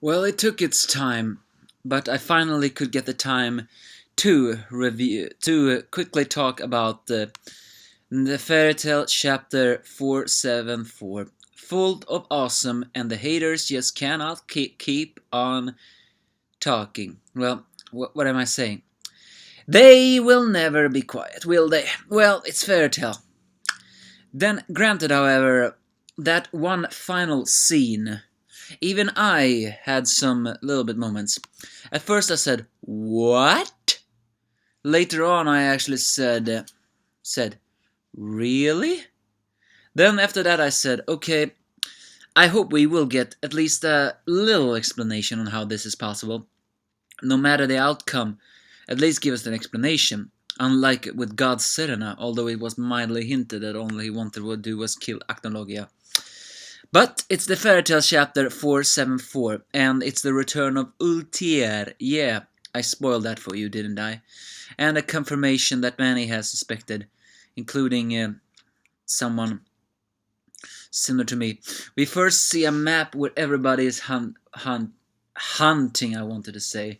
Well, it took its time, but I finally could get the time to quickly talk about the fairy tale chapter 474. Full of awesome, and the haters just cannot keep on talking. Well, what am I saying? They will never be quiet, will they? Well, it's fairy tale. Then, granted, however, that one final scene, even I had some little bit moments. At first I said, "What?" Later on I actually said, "Really?" Then after that I said, "Okay, I hope we will get at least a little explanation on how this is possible. No matter the outcome, at least give us an explanation." Unlike with God's Serena, although it was mildly hinted that all he wanted to do was kill Acnologia. But it's the fairytale chapter 474, and it's the return of Ultier. Yeah, I spoiled that for you, didn't I? And a confirmation that many have suspected, including someone similar to me. We first see a map where everybody is hunting, I wanted to say.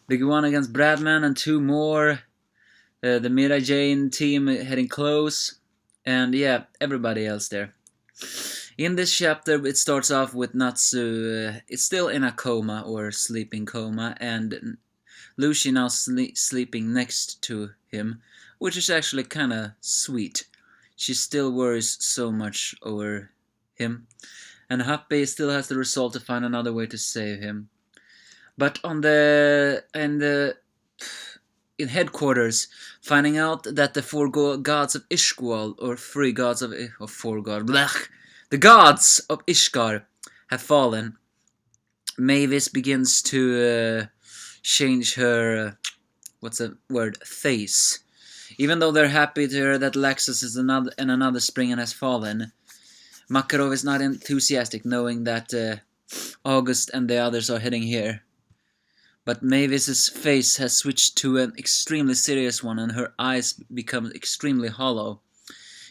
The one against Bradman and two more. The Mira Jane team heading close. And yeah, everybody else there. In this chapter, it starts off with Natsu. It's still in a coma or sleeping coma, and Lucy now sleeping next to him, which is actually kind of sweet. She still worries so much over him, and Happy still has the resolve to find another way to save him. But in headquarters, finding out that the four gods of Ishgwal, or three gods of four gods, blech, the gods of Ishgar have fallen, Mavis begins to change her, what's the word, face. Even though they're happy to hear that Laxus is another spring and has fallen, Makarov is not enthusiastic, knowing that August and the others are heading here. But Mavis's face has switched to an extremely serious one, and her eyes become extremely hollow.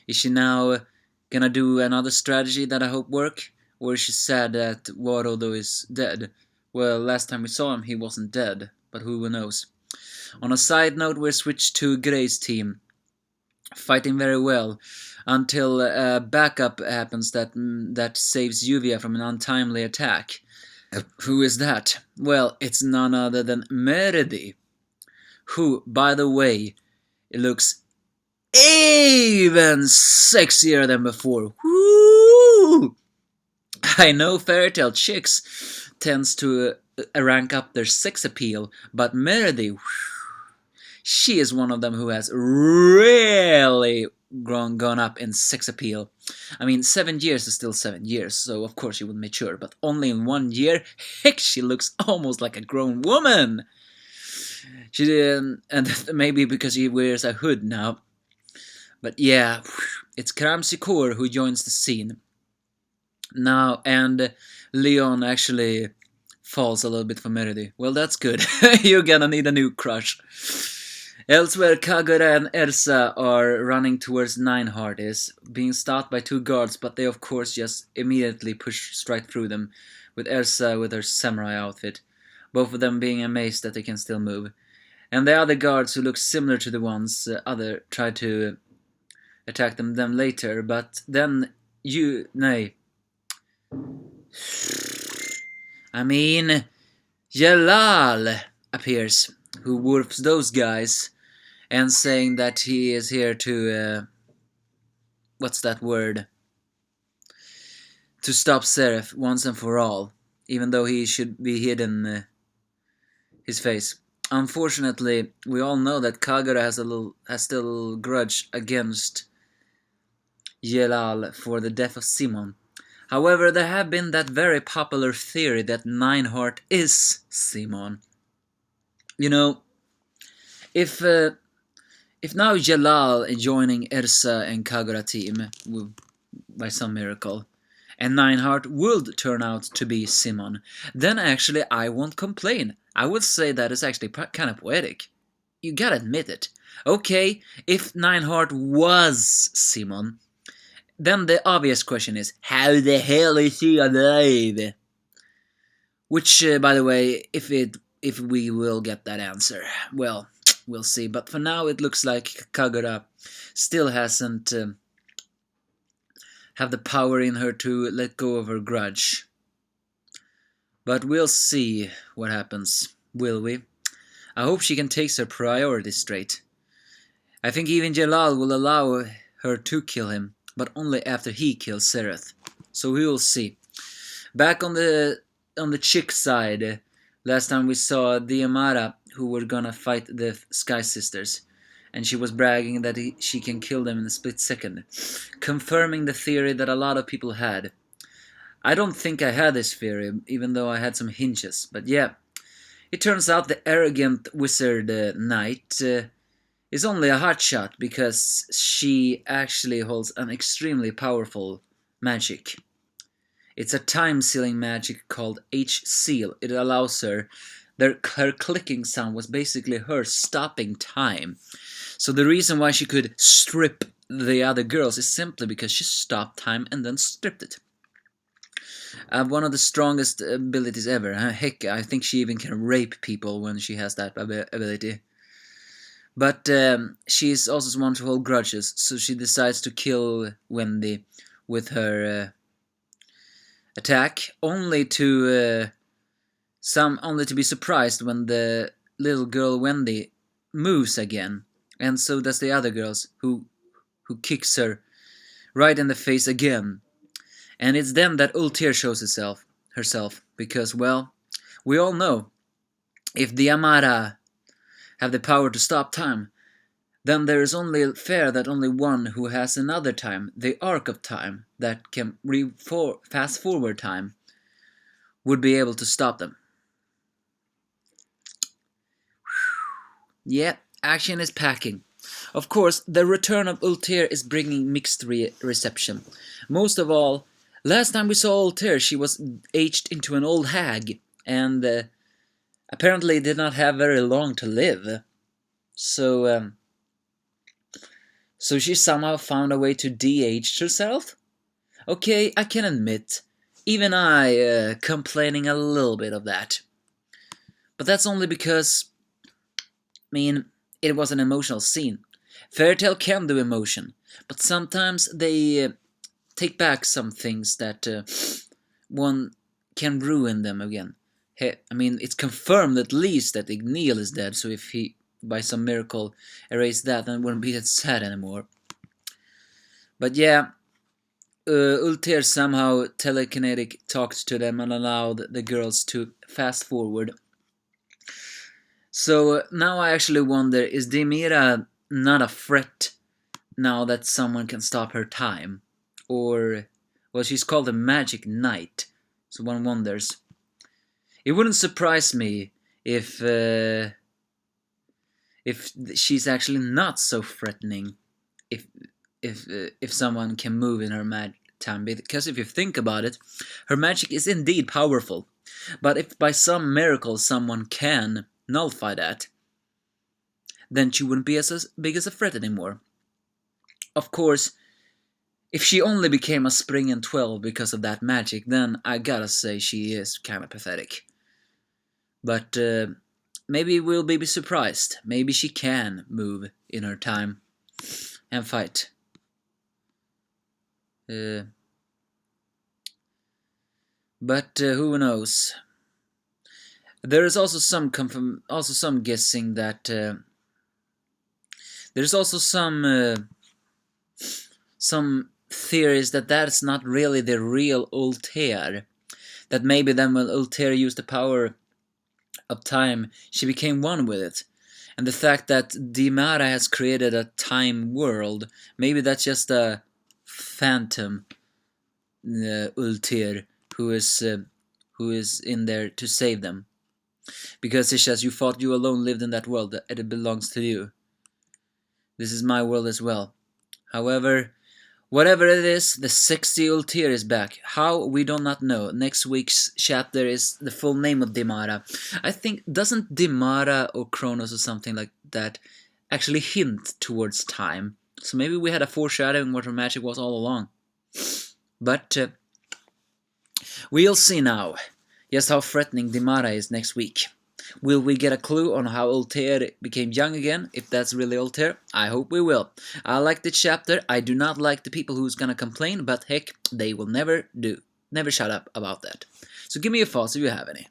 Is she now gonna do another strategy that I hope work? Or is she sad that Warodo is dead? Well, last time we saw him, he wasn't dead, but who knows. On a side note, we're switched to Gray's team, fighting very well, until a backup happens that saves Yuvia from an untimely attack. Who is that? Well, it's none other than Meredi, who, by the way, looks even sexier than before. Woo! I know fairytale chicks tends to rank up their sex appeal, but Meredi, she is one of them who has really gone up in sex appeal. I mean, 7 years is still 7 years, so of course she would mature, but only in 1 year, heck, she looks almost like a grown woman. And maybe because she wears a hood now. But yeah, it's Kramsikor who joins the scene now, and Leon actually falls a little bit for Meridi. Well, that's good. You're gonna need a new crush. Elsewhere, Kagura and Ersa are running towards Nineheart is, being stopped by two guards, but they of course just immediately push straight through them, with Ersa with her samurai outfit, both of them being amazed that they can still move. And the other guards, who look similar to the ones try to attack them later, but then Jalal appears, who whoops those guys, and saying that he is here to, what's that word? To stop Seraph once and for all, even though he should be hidden his face. Unfortunately, we all know that Kagura has still a little grudge against Jalal for the death of Simon. However, there have been that very popular theory that Nineheart is Simon. You know, if now Jalal is joining Ersa and Kagura team by some miracle, and Nineheart would turn out to be Simon, then actually I won't complain. I would say that is actually kind of poetic. You gotta admit it. Okay, if Nineheart was Simon, then the obvious question is, how the hell is he alive? Which, by the way, if we will get that answer, well, we'll see. But for now, it looks like Kagura still hasn't have the power in her to let go of her grudge. But we'll see what happens, will we? I hope she can take her priorities straight. I think even Jalal will allow her to kill him, but only after he kills Sereth. So we will see. Back on the chick side, last time we saw Diamara, who were gonna fight the Sky Sisters, and she was bragging that she can kill them in a split second, confirming the theory that a lot of people had. I don't think I had this theory, even though I had some hinges, but yeah. It turns out the arrogant wizard knight is only a hotshot because she actually holds an extremely powerful magic. It's a time-sealing magic called H-Seal. It allows her clicking sound was basically her stopping time. So the reason why she could strip the other girls is simply because she stopped time and then stripped it. One of the strongest abilities ever. Heck, I think she even can rape people when she has that ability. But she's also one to hold grudges, so she decides to kill Wendy with her attack, only to be surprised when the little girl Wendy moves again, and so does the other girls, who kicks her right in the face again. And it's then that Ultir shows herself, because, well, we all know, if the Amara have the power to stop time, then there is only fair that only one who has another time, the arc of time, that can fast forward time, would be able to stop them. Yeah, action is packing. Of course, the return of Ultir is bringing mixed reception. Most of all, last time we saw Ultir, she was aged into an old hag, and apparently did not have very long to live. So she somehow found a way to de-age herself? Okay, I can admit, even I complaining a little bit of that. But that's only because, it was an emotional scene. Fairytale can do emotion, but sometimes they take back some things that one can ruin them again. It's confirmed at least that Igneel is dead, so if he, by some miracle, erased that, then it wouldn't be that sad anymore. But yeah, Ultir somehow telekinetic talked to them and allowed the girls to fast forward. So now I actually wonder, is Demira not a threat now that someone can stop her time? Or, well, she's called a magic knight, so one wonders. It wouldn't surprise me if she's actually not so threatening, if someone can move in her time, because if you think about it, her magic is indeed powerful. But if by some miracle someone can nullify that, then she wouldn't be as big as a threat anymore. Of course, if she only became a spring and 12 because of that magic, then I gotta say she is kinda pathetic. But maybe we'll be surprised. Maybe she can move in her time and fight. But who knows? There is also some guessing that there's also some theories that that's not really the real Ultir. That maybe then when Ultir used the power of time, she became one with it. And the fact that Dimara has created a time world, maybe that's just a phantom Ultir who is in there to save them. Because he says, you thought you alone lived in that world, that it belongs to you. This is my world as well. However, whatever it is, the sexy Ultir is back. How, we do not know. Next week's chapter is the full name of Dimara. I think, doesn't Dimara or Kronos or something like that actually hint towards time? So maybe we had a foreshadowing what her magic was all along. But we'll see now. just how threatening Dimara is next week. Will we get a clue on how Altair became young again, if that's really Altair? I hope we will. I like the chapter. I do not like the people who's gonna complain, but heck, they will never shut up about that. So give me your thoughts if you have any.